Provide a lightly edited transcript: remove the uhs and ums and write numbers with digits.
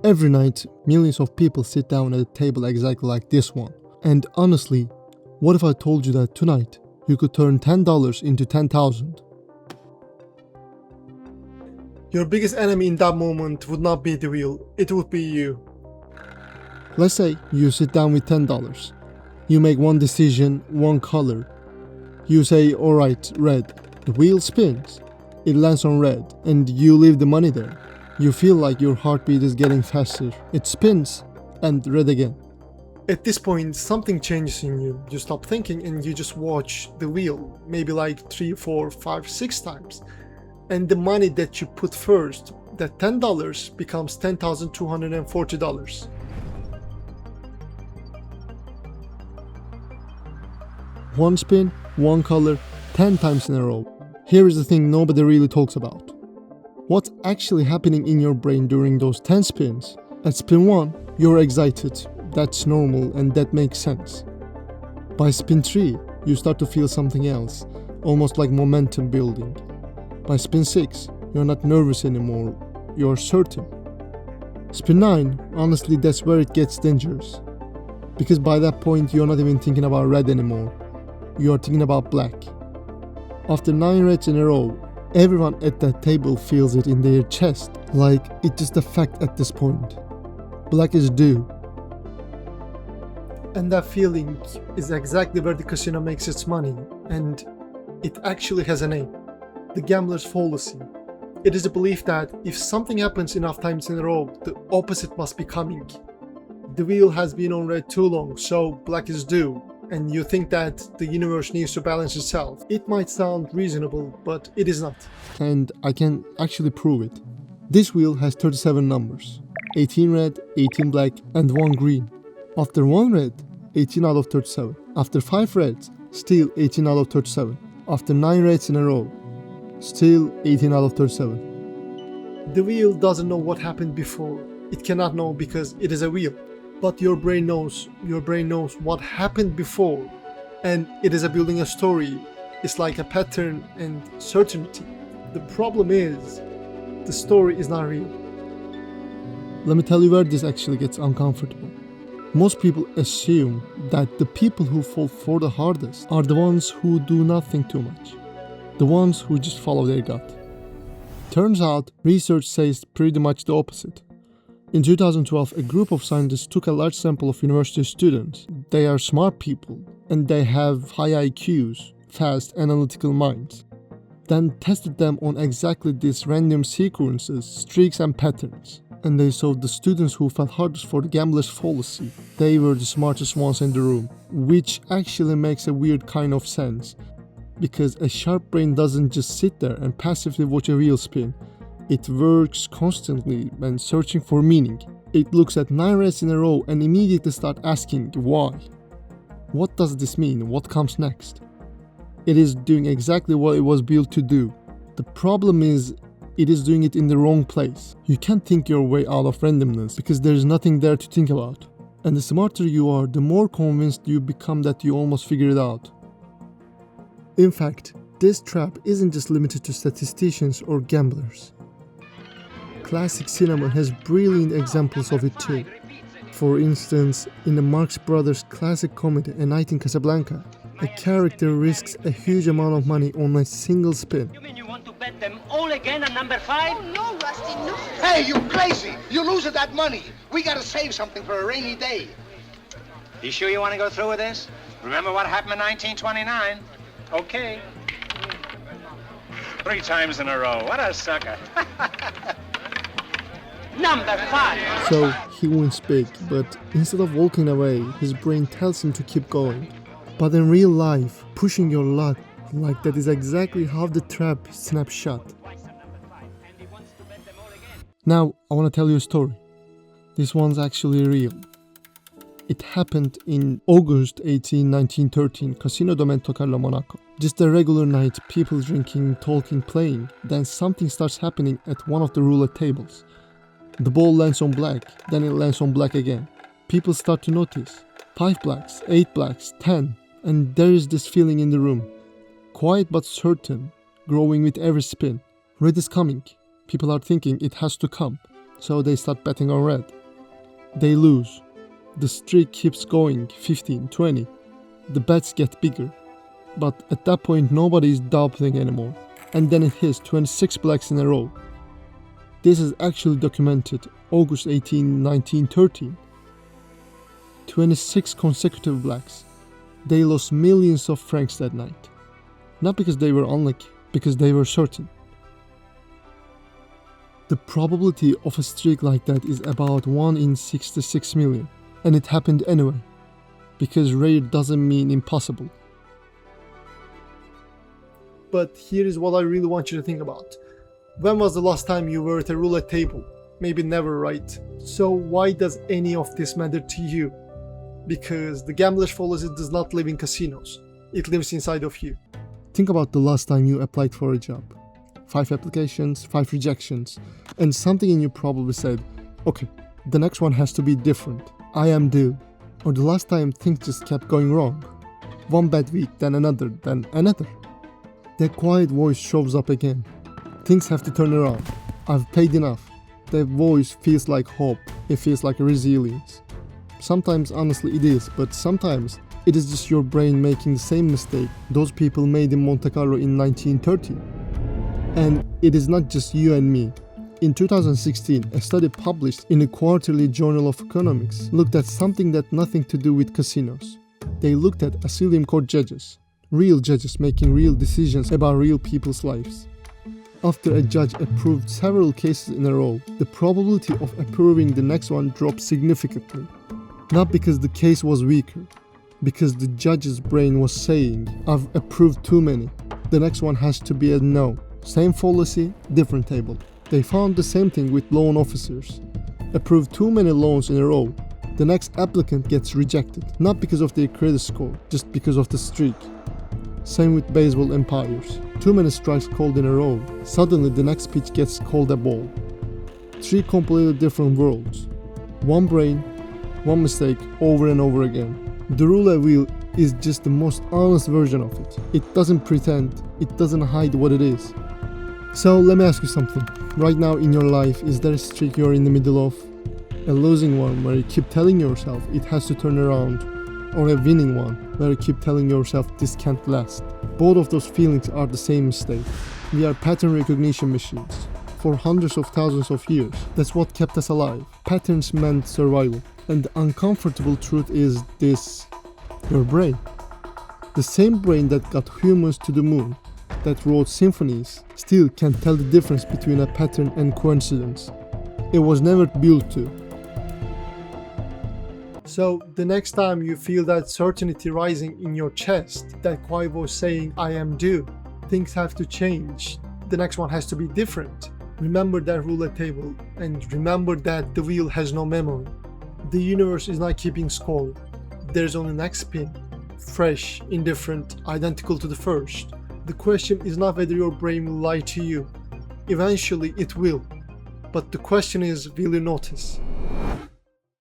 Every night, millions of people sit down at a table exactly like this one. And honestly, what if I told you that tonight you could turn $10 into 10,000? Your biggest enemy in that moment would not be the wheel, it would be you. Let's say you sit down with $10. You make one decision, one color. You say, alright, red. The wheel spins. It lands on red, and you leave the money there. You feel like your heartbeat is getting faster. It spins, and red again. At this point, something changes in you. You stop thinking and you just watch the wheel, maybe like 3, 4, 5, 6 times. And the money that you put first, that $10 becomes $10,240. One spin, one color, 10 times in a row. Here is the thing nobody really talks about. What's actually happening in your brain during those 10 spins? At spin 1, you're excited. That's normal and that makes sense. By spin 3, you start to feel something else, almost like momentum building. By spin 6, you're not nervous anymore, you're certain. Spin 9, honestly that's where it gets dangerous. Because by that point you're not even thinking about red anymore, you're thinking about black. After 9 reds in a row, everyone at that table feels it in their chest, like it's just a fact at this point. Black is due. And that feeling is exactly where the casino makes its money, and it actually has a name. The gambler's fallacy. It is a belief that if something happens enough times in a row, the opposite must be coming. The wheel has been on red too long, so black is due, and you think that the universe needs to balance itself. It might sound reasonable, but it is not. And I can actually prove it. This wheel has 37 numbers. 18 red, 18 black, and 1 green. After 1 red, 18 out of 37. After 5 reds, still 18 out of 37. After 9 reds in a row, still 18 out of 37. The wheel doesn't know what happened before. It cannot know because it is a wheel. But your brain knows what happened before, and it is building a story. It's like a pattern and certainty. The problem is, the story is not real. Let me tell you where this actually gets uncomfortable. Most people assume that the people who fall for the hardest are the ones who do not think too much, the ones who just follow their gut. Turns out, research says pretty much the opposite. In 2012, a group of scientists took a large sample of university students. They are smart people, and they have high IQs, fast analytical minds. Then tested them on exactly these random sequences, streaks and patterns. And they saw the students who fell hardest for the gambler's fallacy. They were the smartest ones in the room, which actually makes a weird kind of sense. Because a sharp brain doesn't just sit there and passively watch a wheel spin. It works constantly and searching for meaning. It looks at 9 reds in a row and immediately starts asking why. What does this mean? What comes next? It is doing exactly what it was built to do. The problem is, it is doing it in the wrong place. You can't think your way out of randomness because there is nothing there to think about. And the smarter you are, the more convinced you become that you almost figured it out. In fact, this trap isn't just limited to statisticians or gamblers. Classic cinema has brilliant examples of it too. For instance, in the Marx Brothers classic comedy A Night in Casablanca, a character risks a huge amount of money on a single spin. You mean you want to bet them all again on number 5? Oh, no, Rusty, no. Hey, you crazy! You're losing that money. We gotta save something for a rainy day. You sure you want to go through with this? Remember what happened in 1929? Okay. 3 times in a row. What a sucker. Number 5. So he wins big, but instead of walking away, his brain tells him to keep going. But in real life, pushing your luck like that is exactly how the trap snaps shut. Now, I want to tell you a story. This one's actually real. It happened in August 18, 1913, Casino de Monte-Carlo, Monaco. Just a regular night, people drinking, talking, playing. Then something starts happening at one of the roulette tables. The ball lands on black, then it lands on black again. People start to notice. 5 blacks, 8 blacks, 10. And there is this feeling in the room. Quiet but certain, growing with every spin. Red is coming. People are thinking it has to come. So they start betting on red. They lose. The streak keeps going, 15, 20. The bets get bigger. But at that point nobody is doubling anymore. And then it hits 26 blacks in a row. This is actually documented August 18, 1913. 26 consecutive blacks. They lost millions of francs that night. Not because they were unlucky, because they were certain. The probability of a streak like that is about 1 in 66 million. And it happened anyway. Because rare doesn't mean impossible. But here is what I really want you to think about. When was the last time you were at a roulette table? Maybe never, right? So why does any of this matter to you? Because the gambler's fallacy does not live in casinos. It lives inside of you. Think about the last time you applied for a job. 5 applications, 5 rejections, and something in you probably said, okay, the next one has to be different. I am due. Or the last time things just kept going wrong. One bad week, then another, then another. That quiet voice shows up again. Things have to turn around. I've paid enough. That voice feels like hope. It feels like resilience. Sometimes honestly it is, but sometimes it is just your brain making the same mistake those people made in Monte Carlo in 1913. And it is not just you and me. In 2016, a study published in the Quarterly Journal of Economics looked at something that nothing to do with casinos. They looked at asylum court judges, real judges making real decisions about real people's lives. After a judge approved several cases in a row, the probability of approving the next one dropped significantly. Not because the case was weaker, because the judge's brain was saying, I've approved too many, the next one has to be a no. Same fallacy, different table. They found the same thing with loan officers. Approved too many loans in a row, the next applicant gets rejected, not because of their credit score, just because of the streak. Same with baseball umpires. Too many strikes called in a row, suddenly the next pitch gets called a ball. 3 completely different worlds. One brain, one mistake, over and over again. The roulette wheel is just the most honest version of it. It doesn't pretend, it doesn't hide what it is. So let me ask you something. Right now in your life, is there a streak you're in the middle of? A losing one where you keep telling yourself it has to turn around, or a winning one where you keep telling yourself this can't last? Both of those feelings are the same mistake. We are pattern recognition machines. For hundreds of thousands of years, that's what kept us alive. Patterns meant survival. And the uncomfortable truth is this: your brain. The same brain that got humans to the moon, that wrote symphonies, still can't tell the difference between a pattern and coincidence. It was never built to. So the next time you feel that certainty rising in your chest, that quiet voice saying, I am due, things have to change, the next one has to be different. Remember that roulette table, and remember that the wheel has no memory. The universe is not keeping score. There's only next spin. Fresh, indifferent, identical to the first. The question is not whether your brain will lie to you. Eventually it will. But the question is, will you notice?